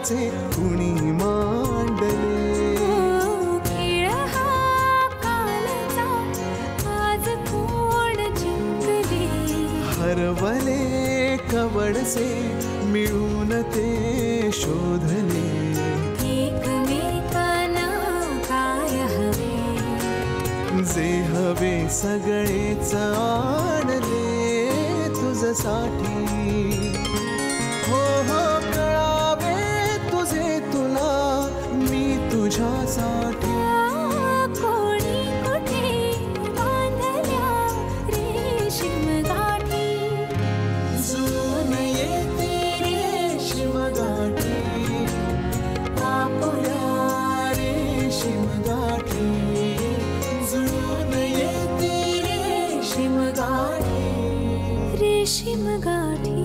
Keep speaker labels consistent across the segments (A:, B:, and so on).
A: कवडसे कुणी मांडले.
B: खेळ हा कालचा आज कोण जिंकले.
A: हरवले कवडसे मिळून ते शोधले.
B: एकमेकांना काय हवे
A: जे हवे सगळेच आणले तुझसाठी. हो हो कळावे तुझे तुला मी तुझ्यासाठी.
B: कोणी कुठे बांधल्या रेशीम गाठी.
A: जुळून येते रेशीम गाठी आपुल्या रेशीम गाठी. जुळून येते रेशीम गाठी.
B: रेशीम गाठी.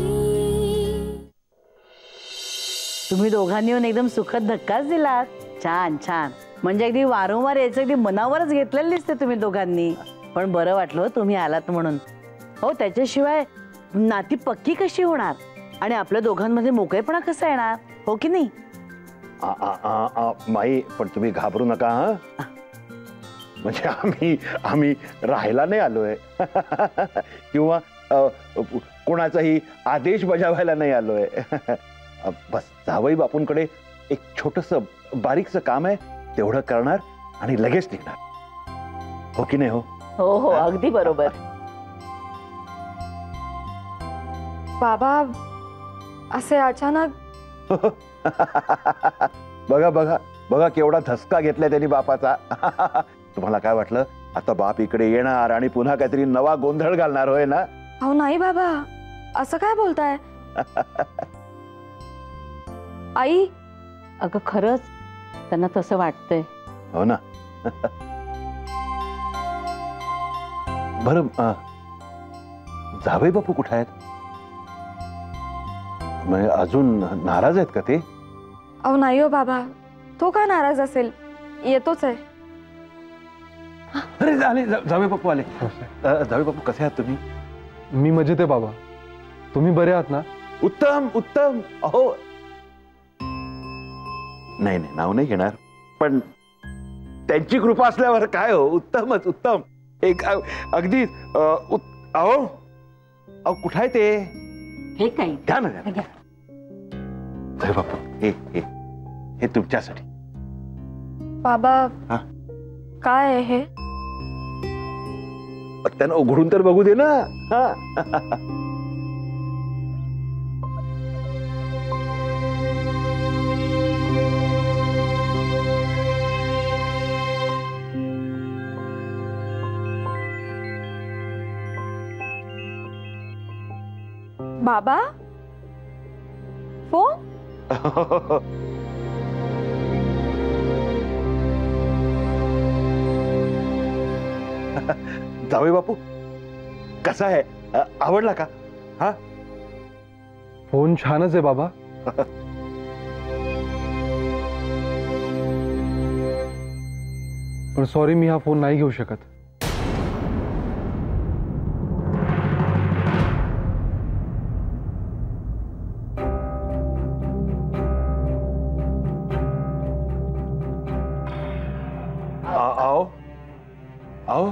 C: तुम्ही दोघांनी येऊन एकदम सुखद धक्काच दिलात. छान छान. म्हणजे अगदी वारंवार यायचं अगदी मनावरच घेतलेलं दिसते तुम्ही दोघांनी. पण बरं वाटलं तुम्ही आलात म्हणून. हो त्याच्याशिवाय नाती पक्की कशी होणार आणि आपल्या दोघांमध्ये मोकळेपणा कसा येणार हो की नाही.
D: माई पण तुम्ही घाबरू नका. हा म्हणजे आम्ही राहायला नाही आलोय किंवा कोणाचाही आदेश बजावायला नाही आलोय. बस जावई बापूंकडे एक छोटस बारीकस काम आहे तेवढं करणार आणि लगेच निघणार. हो की नाही. हो
C: हो हो अगदी बरोबर.
E: बाबा असे अचानक
D: बघा बघा बघा केवढा धसका घेतलाय त्यांनी बापाचा. तुम्हाला काय वाटलं आता बाप इकडे येणार आणि पुन्हा काहीतरी नवा गोंधळ घालणार होय ना.
E: अहो नाही बाबा असं काय बोलताय. आई
C: अगं खरंच त्यांना तसं वाटतंय.
D: हो ना. बरं जावई बापू कुठे आहेत. म्हणजे अजून नाराज आहेत का ते.
E: अहो नाही हो बाबा तो का नाराज असेल येतोच आहे.
D: अरे आले जावई बापू आले. जावई बापू कसे आहात तुम्ही.
F: मी मजेत आहे बाबा. तुम्ही बरे आहात ना.
D: उत्तम उत्तम. अहो नाही नाही नाव नाही घेणार पण त्यांची कृपा असल्यावर काय हो उत्तमच उत्तम. एक अगदी अहो अहो कुठं आहे ते.
C: हे काही
D: द्या ना द्या. जावई बापू हे हे हे तुमच्यासाठी.
E: बाबा
D: हा?
E: काय आहे हे.
D: त्यांना उघडून तर बघू दे ना. हा
E: बाबा फोन.
D: जावई बापू कसा आहे आवडला का. हा
F: फोन छानच आहे बाबा. पण सॉरी मी हा फोन नाही घेऊ शकत.
D: आओ आओ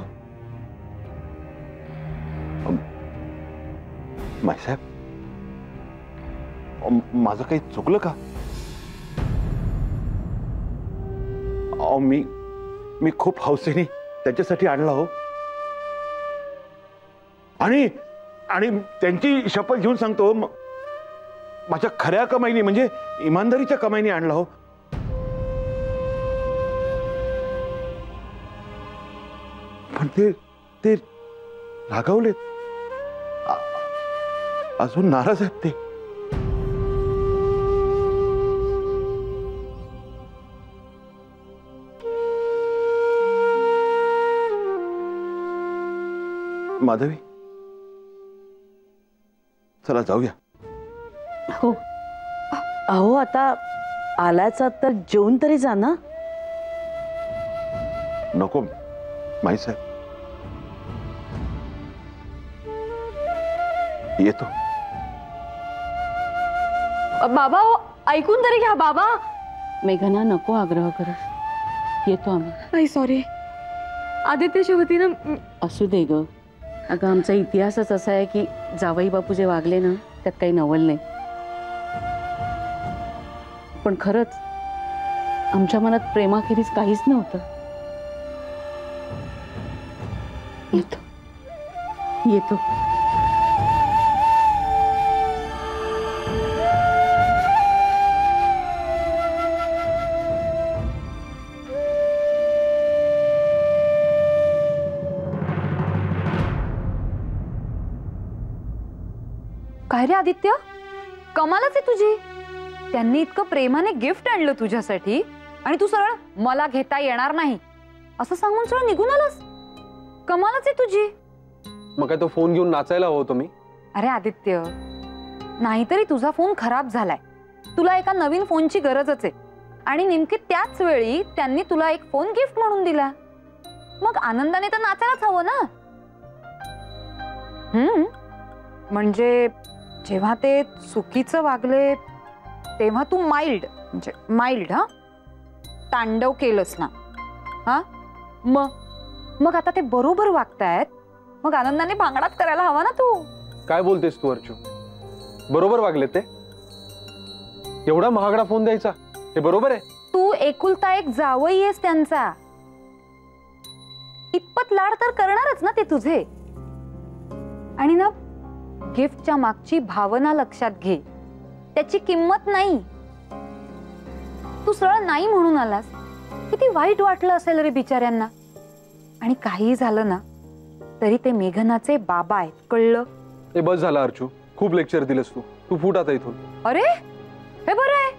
D: मायसाहेब माझं काही चुकलं का. मी खूप हौसेने त्याच्यासाठी आणला हो. आणि त्यांची शपथ घेऊन सांगतो माझ्या खऱ्या कमाईने म्हणजे इमानदारीच्या कमाईने आणला हो. पण ते रागावलेत. अजून नाराज आहेत ते. माधवी चला जाऊया.
C: हो अहो आता आलाचा तर जेवून तरी जा ना.
D: नको माईसाहेब येतो.
E: बाबा ऐकून तरी घ्या बाबा.
C: मेघना नको आग्रह कर, येतो आम्ही.
E: नाही सॉरी, आदित्यच्या वतीनं
C: असू दे ग. अगं आमचा इतिहासच असा आहे की जावई बापू जे वागले ना त्यात काही नवल नाही. पण खरंच आमच्या मनात प्रेमाखेरीज काहीच नव्हतं. येतो येतो.
E: काय रे आदित्य, कमालच आहे तुझी. त्यांनी इतकं प्रेमाने गिफ्ट आणलं तुझ्यासाठी आणि तू सरळ मला घेता येणार नाही असं सांगून सरळ निघून आलास. कमालच आहे तुझी.
F: मग काय तो फोन घेऊन नाचायला हवं होतो मी?
E: अरे आदित्य, नाहीतरी तुझा फोन खराब झालाय, तुला एका नवीन फोनची गरजच आहे आणि नेमकी त्याच वेळी त्यांनी तुला एक फोन गिफ्ट म्हणून दिला. मग आनंदाने तर नाचायलाच हवं ना. म्हणजे जेव्हा ते चुकीचं वागले तेव्हा तू माइल्ड हा तांडव केलंस ना. हा मग आता ते बरोबर वागतायत, मग आनंदाने भांगडाच करायला हवा ना तू.
F: काय बोलतेस तू अर्चू? बरोबर वागले ते? एवढा महागडा फोन द्यायचा हे बरोबर आहे?
E: तू एकुलता एक जावई आहेस त्यांचा, इतपत लाड तर करणारच ना ते तुझे. आणि ना गिफ्टच्या मागची भावना लक्षात घे, त्याची किंमत नाही. तू सरळ नाही म्हणून आलास, किती वाईट वाटलं असेल रे बिचाऱ्यांना. आणि काही झालं ना तरी ते मेघनाचे बाबा आहेत, कळलं?
F: हे बस झालं अर्चू, खूप लेक्चर दिलंस तू. तू फुट आता इथून.
E: अरे हे बरं आहे,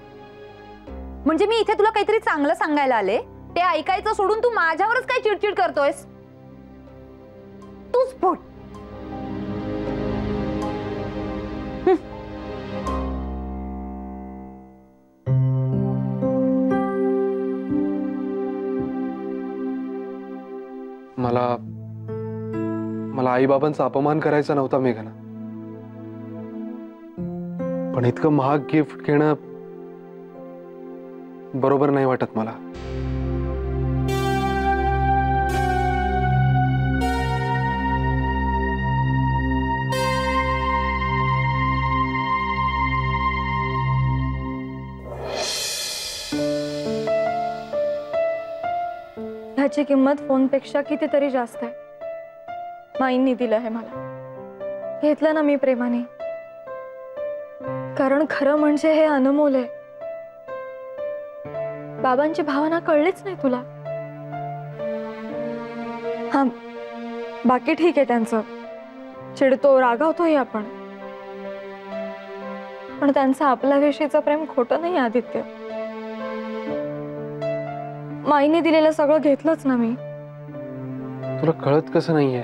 E: म्हणजे मी इथे तुला काहीतरी चांगलं सांगायला आले, ते ऐकायचं सोडून तू माझ्यावरच काय चिडचिड करतोयस. तूच फुट.
F: मला आईबाबांचा अपमान करायचा नव्हता मेघना, पण इतकं महाग गिफ्ट घेणं बरोबर नाही वाटत मला.
E: ह्याची किंमत फोनपेक्षा कितीतरी जास्त आहे. माईंनी दिलं आहे मला, घेतलं ना मी प्रेमाने. कारण खरं म्हणजे हे अनमोल आहे. बाबांची भावना कळलीच नाही तुला. हा बाकी ठीक आहे त्यांचं, चिडतो रागावतोही आपण, पण त्यांचं आपल्याविषयीचं प्रेम खोटं नाही आदित्य. माईने दिलेलं सगळं घेतलंच ना मी.
F: तुला कळत कसं नाहीये?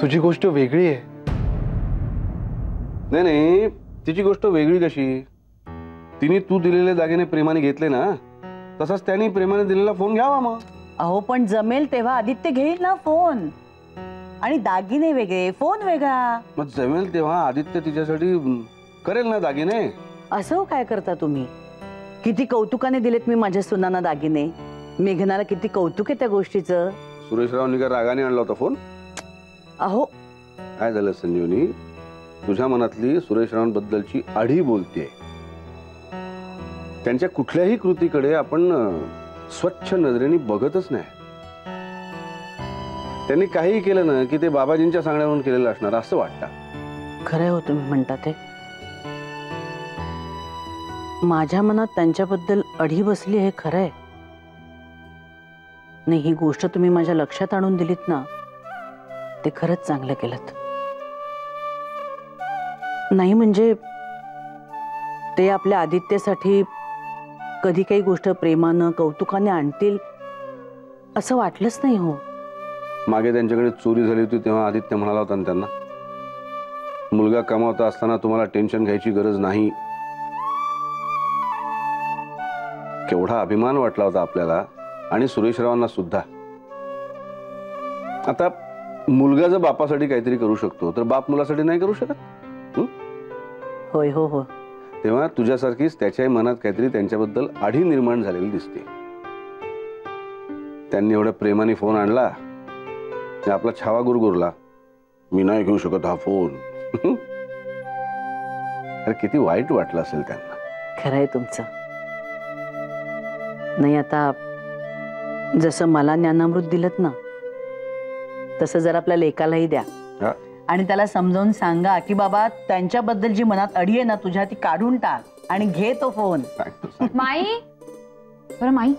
F: तुझी गोष्ट वेगळी आहे.
G: नाही, तिची गोष्ट वेगळी कशी? तिने तू दिलेले दागिने प्रेमाने घेतले ना, तसाच त्यांनी प्रेमाने दिलेला फोन घ्यावा मग.
C: अहो पण जमेल तेव्हा आदित्य घेईल ना फोन. आणि दागिने वेगळे, फोन वेगळा.
G: मग जमेल तेव्हा आदित्य तिच्यासाठी करेल ना दागिने.
C: असं काय करता तुम्ही? किती कौतुकाने दिलेत मी माझ्या सुनांना दागिने. मेघनाला किती कौतुक आहे त्या गोष्टीचं.
G: सुरेशरावनी का रागाने आणला होता फोन?
C: अहो
G: काय झालं संजीवनी, तुझ्या मनातली सुरेशरावांबद्दलची आढी बोलते. त्यांच्या कुठल्याही कृतीकडे आपण स्वच्छ नजरेने बघतच नाही. त्यांनी काही केलं ना की ते बाबाजींच्या सांगण्यावरून केलेलं असणार असं वाटतं.
C: खरं हो तुम्ही म्हणता ते. माझ्या मनात त्यांच्याबद्दल अढी बसली हे खरं आहे. नाही, ही गोष्ट तुम्ही माझ्या लक्षात आणून दिलीत ना, ते खरंच चांगलं केलं. नाही म्हणजे ते आपल्या आदित्यसाठी कधी काही गोष्ट प्रेमानं कौतुकाने आणतील असं वाटलंच नाही हो.
G: मागे त्यांच्याकडे चोरी झाली होती तेव्हा आदित्य म्हणाला होता ना त्यांना, मुलगा कमावता असताना तुम्हाला टेन्शन घ्यायची गरज नाही. केवढा अभिमान वाटला होता आपल्याला आणि सुरेशरावांना सुद्धा. आता मुलगा जर बापासाठी काहीतरी करू शकतो तर बाप मुलासाठी नाही करू शकत?
C: होय हो हो.
G: तेव्हा तुझ्यासारखीच त्याच्याही मनात काहीतरी त्यांच्याबद्दल आढी निर्माण झालेली दिसते. त्यांनी एवढ्या प्रेमाने फोन आणला की आपला छावा गुरगुरला, मी नाही घेऊ शकत हा फोन. अरे किती वाईट वाटलं असेल त्यांना.
C: खरंय तुमचं. नाही आता जसं मला ज्ञानामृत दिलत ना तसं जर आपल्या लेकालाही द्या
G: हा?
C: आणि त्याला समजावून सांगा की बाबा त्यांच्याबद्दल जी मनात अडी आहे ना तुझ्या ती काढून टाक आणि घे तो फोन.
E: माई, बरं माई,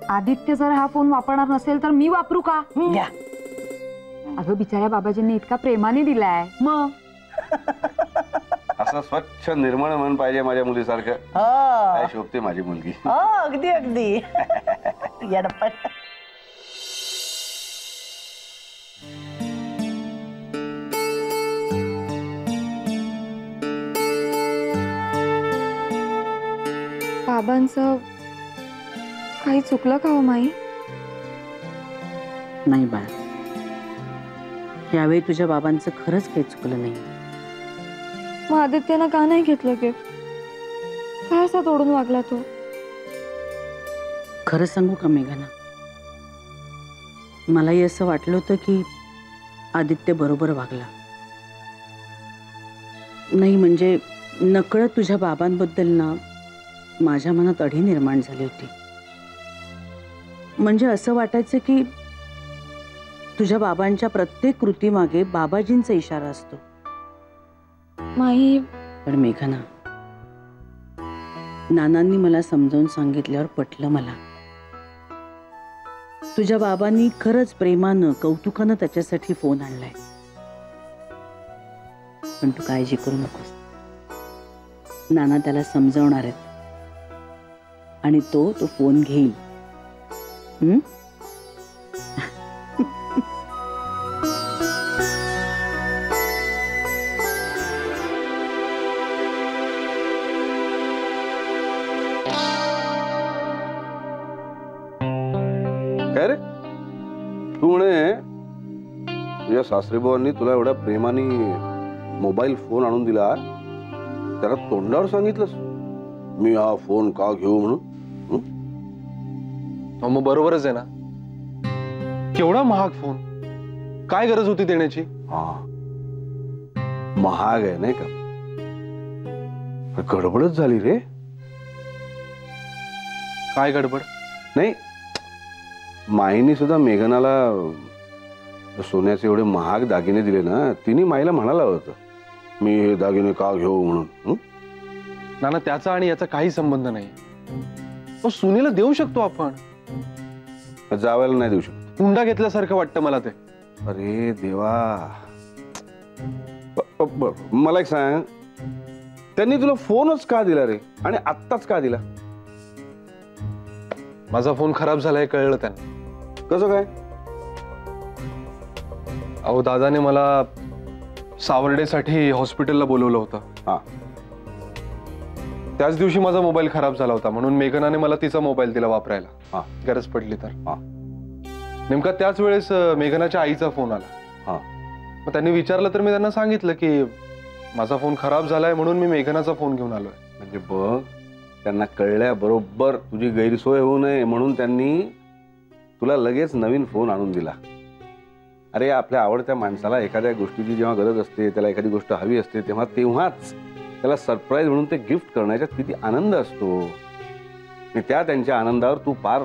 E: आदित्य जर हा फोन वापरणार नसेल तर मी वापरू का?
C: घ्या.
E: अगं बिचाऱ्या बाबाजींनी इतका प्रेमाने दिलाय.
C: मग
G: असं स्वच्छ निर्मळ मन पाहिजे माझ्या मुलीसारखं.
C: हो
G: काय शोभते माझी मुलगी.
C: हो अगदी अगदी. येडपट.
E: बाबांचं काही चुकलं का हो माई?
C: नाही बाळ, यावेळी तुझ्या बाबांचं खरंच काही चुकलं नाही.
E: मग आदित्यनं का नाही घेतलं गिफ्ट? काय असा तोडून वागला तो?
C: खरं सांगू का मेघना, मलाही असं वाटलं होतं की आदित्य बरोबर वागला. नाही म्हणजे नकळत तुझ्या बाबांबद्दल ना माझ्या मनात अढी निर्माण झाली होती. म्हणजे असं वाटायचं की तुझ्या बाबांच्या प्रत्येक कृतीमागे बाबाजींचा इशारा असतो.
E: माई,
C: पण मेघना, नानांनी मला समजावून सांगितल्यावर पटलं मला. तुझ्या बाबांनी खरंच प्रेमानं कौतुकानं त्याच्यासाठी फोन आणलाय. पण तू काळजी करू नकोस, नाना त्याला समजावणार आहेत आणि तो फोन घेईल.
G: काय रे, तू म्हणे तुझ्या सासरेबुवांनी तुला एवढ्या प्रेमाने मोबाईल फोन आणून दिला, त्याला तोंडावर सांगितलंस मी हा फोन का घेऊ म्हणून?
F: मग बरोबरच आहे ना. केवढा महाग फोन, काय गरज होती देण्याची?
G: हा, महाग आहे नाही का? गडबडच झाली रे.
F: काय गडबड?
G: नाही, माईनी सुद्धा मेघनाला सोन्याचे एवढे महाग दागिने दिले ना, तिने माईला म्हणाला होतं मी हे दागिने का घेऊ म्हणून.
F: नाना, त्याचा आणि याचा काही संबंध नाही. सुनीला देऊ शकतो आपण.
G: जावायला नाही देऊ शकतो.
F: हुंडा घेतल्यासारखं वाटतं मला ते.
G: अरे देवा, मला एक सांग, त्यांनी तुला फोनच का दिला रे, आणि आत्ताच का दिला?
F: माझा फोन खराब झालाय कळलं त्यांना.
G: कसं काय?
F: अहो, दादाने मला सावर्डेसाठी हॉस्पिटलला बोलवलं होतं.
G: हा,
F: त्याच दिवशी माझा मोबाईल खराब झाला होता, म्हणून मेघनाने मला तिचा मोबाईल दिला वापरायला.
G: हा,
F: गरज पडली तर.
G: हा,
F: नेमका त्याच वेळेस मेघनाच्या आईचा फोन आला.
G: हा.
F: मग त्यांनी विचारलं तर मी त्यांना सांगितलं की माझा फोन खराब झालाय म्हणून मी मेघनाचा फोन घेऊन आलोय.
G: म्हणजे बघ, त्यांना कळल्या बरोबर तुझी गैरसोय होऊ नये म्हणून त्यांनी तुला लगेच नवीन फोन आणून दिला. अरे, आपल्या आवडत्या माणसाला एखाद्या गोष्टीची जेव्हा गरज असते, त्याला एखादी गोष्ट हवी असते, तेव्हाच त्याला सरप्राईज म्हणून ते गिफ्ट करण्याच्यात किती आनंद असतो. आणि त्या त्यांच्या आनंदावर तू पार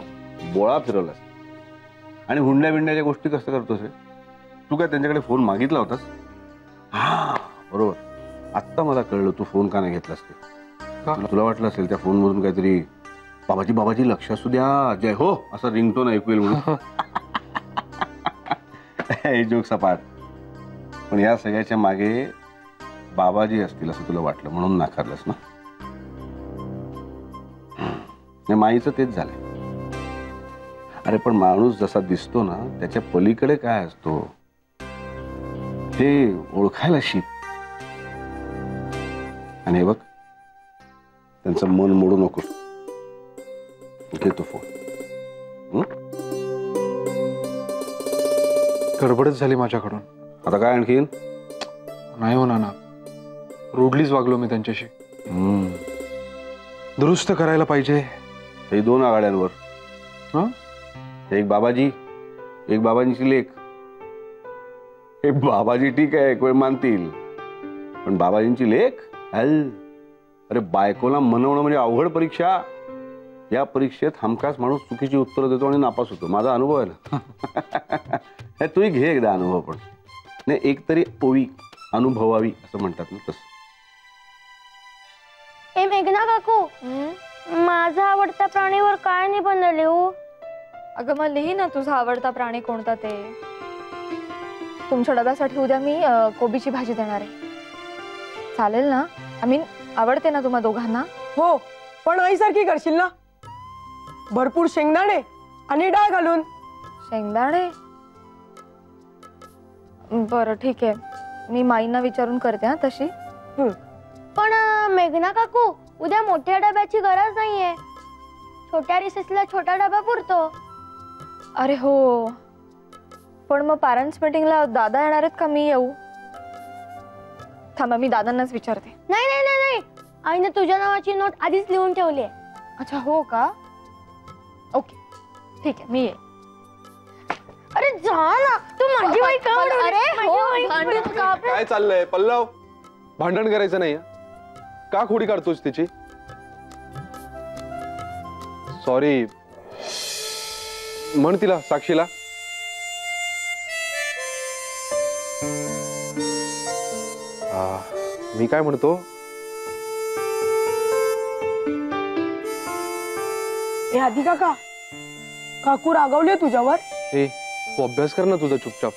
G: बोळा फिरवलास. आणि हुंड्या बिंड्याच्या गोष्टी कसं करतोस रे? तू काय त्यांच्याकडे फोन मागितला होतास? हा, बरोबर. आत्ता मला कळलं तू फोन का नाही घेतलास ते. तुला वाटलं असेल त्या फोन मधून काहीतरी बाबाजी लक्ष असू द्या, जय हो असं रिंगटोन ऐकू येईल म्हणून. हे जोक सपाट. पण या सगळ्याच्या मागे बाबाजी असतील असं तुला वाटलं म्हणून नाकारलंस ना? माईचं तेच झालंय. अरे पण माणूस जसा दिसतो ना त्याच्या पलीकडे काय असतो हे ओळखायला शिक. आणि हे बघ, त्यांचं मन मोडू नको. घेतो फोन.
F: गडबडच झाली माझ्याकडून.
G: आता काय आणखीन?
F: नाही होणार ना, रूडलीच वागलो मी त्यांच्याशी. दुरुस्त करायला पाहिजे.
G: हे 2 आघाड्यांवर.
F: हं?
G: एक बाबाजी, एक बाबांची लेख. हे बाबाजी ठीक आहे, एक वेळ मानतील, पण बाबाजींची लेख अरे बायकोला मनवणं म्हणजे अवघड परीक्षा. या परीक्षेत हमखास माणूस चुकीची उत्तरं देतो आणि नापास होतो. माझा अनुभव आहे ना. तूही घे एकदा अनुभव. पण नाही, एक तरी ओवी अनुभवावी असं म्हणतात ना तसं.
H: ए मेघना काकू, माझा आवडता प्राणीवर काय निबंध लिहू?
E: अगं मग लिही ना तुझा आवडता प्राणी कोणता ते. तुमच्या डब्यासाठी उद्या मी कोबीची भाजी देणार आहे. चालेल ना? आय मीन आवडते ना तुम्हा दोघांना?
I: हो, पण आईसारखी करशील ना? भरपूर शेंगदाणे आणि डाळ घालून.
E: शेंगदाणे? बरं ठीक आहे, मी माईंना विचारून करते हा तशी.
H: पण मेघना काकू, उद्या मोठ्या डब्याची गरज नाहीये. छोट्या रिसेसला छोटा डबा पुरतो.
E: अरे हो, पण मग पॅरेंट्स मीटिंगला दादा येणार आहेत का मी येऊ? थांबा, मी दादांनाच विचारते.
H: नाही नाही नाही नाही, आईने तुझ्या नावाची नोट आधीच लिहून ठेवली आहे.
E: अच्छा हो का? ओके ठीक आहे, मी ये.
H: अरे जा ना, तू माझी बाई का उडवली?
E: अरे
H: माझी
E: हो,
H: बाई.
E: भांडू नका.
F: काय चाललंय पल्लव? भांडण करायचं नाही. का खोडी काढतोस तिची? सॉरी म्हण तिला, साक्षीला. मी काय म्हणतो,
I: ए आधी काका, काकू रागवले तुझ्यावर?
F: ए तू अभ्यास कर ना तुझा चुपचाप.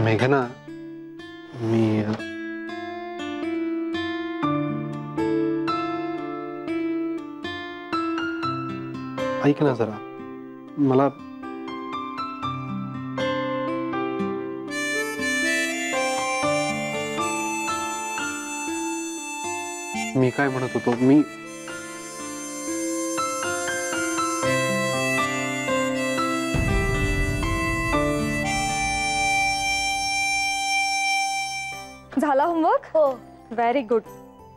F: मेघना, मी ऐक ना जरा. मला मी काय म्हणत होतो, मी
E: झाला होमवर्क?
H: हो.
E: Very good.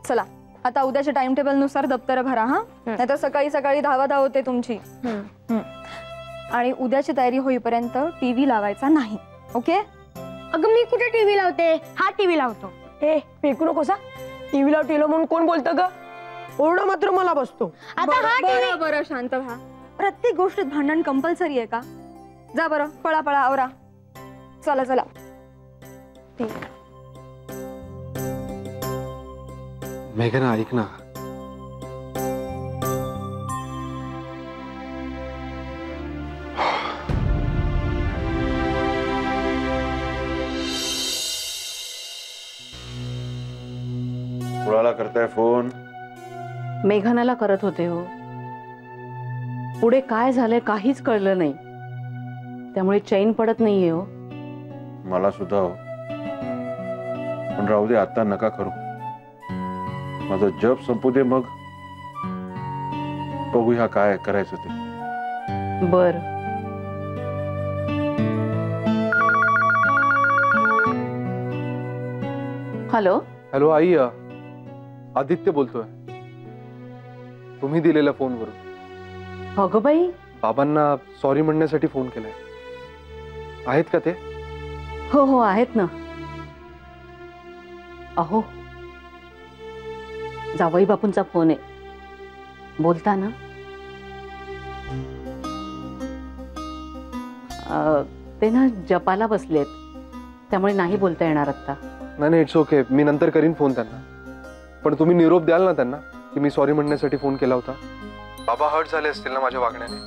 E: चला आता उद्याच्या टाइम टेबल नुसार दप्तर भरा हा, नाहीतर सकाळी सकाळी धावा होते तुमची. आणि उद्याची तयारी होईपर्यंत टीव्ही लावायचा नाही. ओके?
H: अगं मी कुठे टीव्ही लावते? हा टीव्ही लावतो.
I: ए फेकू नकोस. टीव्ही लाव टीव्ही म्हणून कोण बोलतं ग? ओरडा मात्र मला बसतो.
H: आता हा टीव्ही.
E: बरं शांत व्हा. प्रत्येक गोष्टीत भांडण कंपल्सरी आहे का? जा बरं, पळा पळा आवरा. चला चला. ठीक.
F: मेघना ऐक ना.
D: कुणाला करताय फोन?
C: मेघनाला करत होते हो. पुढे काय झालंय काहीच कळलं नाही, त्यामुळे चैन पडत नाहीये हो.
D: मला सुद्धा हो. पण राहू दे, आता नका करू. माझा जप संपू दे, मग बघूया काय करायचं ते.
C: बर. हॅलो.
F: हॅलो आई, आदित्य बोलतोय. तुम्ही दिलेल्या फोनवरून.
C: अगं बाई.
F: बाबांना सॉरी म्हणण्यासाठी फोन केलाय. आहेत का ते?
C: हो हो आहेत ना. अहो जावई बापूंचा फोन आहे. बोलता ना? ते ना जपाला बसलेत, त्यामुळे नाही बोलता येणार आता.
F: नाही इट्स ओके, मी नंतर करीन फोन त्यांना. पण तुम्ही निरोप द्याल ना त्यांना की मी सॉरी म्हणण्यासाठी फोन केला होता. बाबा हर्ट झाले असतील ना माझ्या वागण्याने.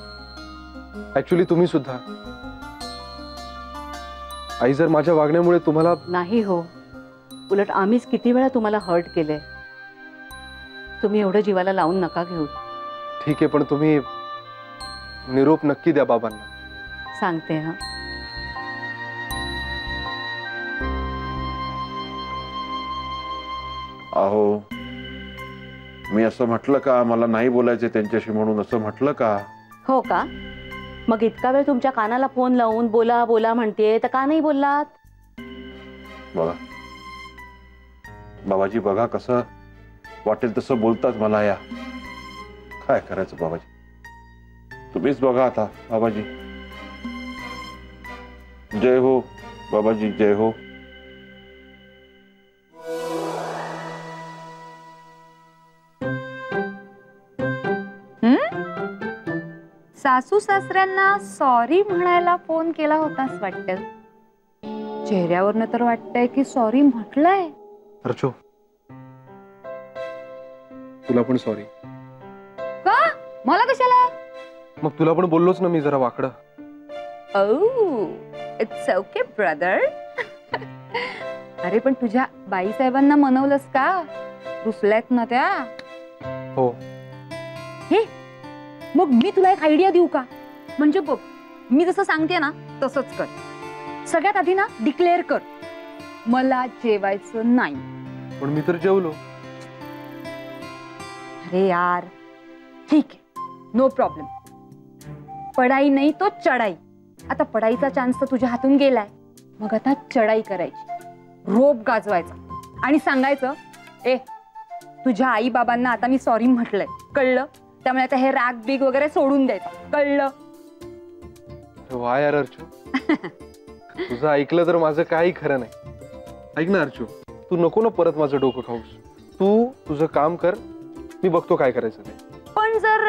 F: ऍक्च्युली तुम्ही सुद्धा. आई, जर माझ्या वागण्यामुळे तुम्हाला.
C: नाही हो, उलट आम्हीच किती वेळा तुम्हाला हर्ट केलंय. तुम्ही एवढं जीवाला लावून नका घेऊ.
F: ठीक आहे, पण तुम्ही निरोप नक्की द्या बाबांना.
C: सांगते हा.
D: अहो, मी असं म्हटलं का मला नाही बोलायचं त्यांच्याशी म्हणून? असं म्हटलं का?
C: हो का? मग इतका वेळ तुमच्या कानाला फोन लावून बोला बोला म्हणते तर का नाही बोललात?
D: बघा बाबाजी, बघा कसं वाटेल तसं बोलतात मला या. काय करायचं बाबाजी, तुम्हीच बघा आता. बाबाजी जय हो, बाबाजी जय हो.
E: सासू सासऱ्यांना सॉरी म्हणायला फोन केला होतास वाटतं. चेहऱ्यावरनं तर वाटतंय की सॉरी म्हटलंय.
F: अर्चो, तुला पण सॉरी.
E: का? मला कशाला?
F: मग तुला पण बोललोच ना मी जरा वाकडं.
E: It's okay brother. अरे पण तुझ्या बाई साहेबांना मनवलंस का? रुसल्यात ना त्या.
F: हो.
E: हे मग मी तुला एक आयडिया देऊ का? म्हणजे बघ, मी जसं सांगते ना तसंच कर. सगळ्यात आधी ना डिक्लेअर कर, मला जेवायचं नाही.
F: पण मी तर जेवलो.
E: अरे यार, ठीक आहे, नो प्रॉब्लेम. पडाई नाही तो चढाई. आता पडाईचा चान्स तर तुझ्या हातून गेलाय, मग आता चढाई करायची. रोप गाजवायचा आणि सांगायचं, ए तुझ्या आई बाबांना आता मी सॉरी म्हटलंय, कळलं? त्यामुळे आता हे रॅग बिग वगैरे सोडून द्यायचं, कळलं?
F: वा यार अर्चू, तुझं ऐकलं तर माझं काही खरं नाही. ऐक ना अर्चू, तू नको ना परत माझं डोकं खाऊस. तू तुझं काम कर, मी बघतो काय करायचं ते.
E: पण जर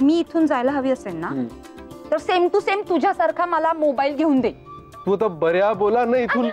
E: मी इथून जायला हवी असेल ना, तर सेम टू सेम तुझ्यासारखा मला मोबाईल घेऊन दे.
F: तू आता बऱ्या बोला ना इथून.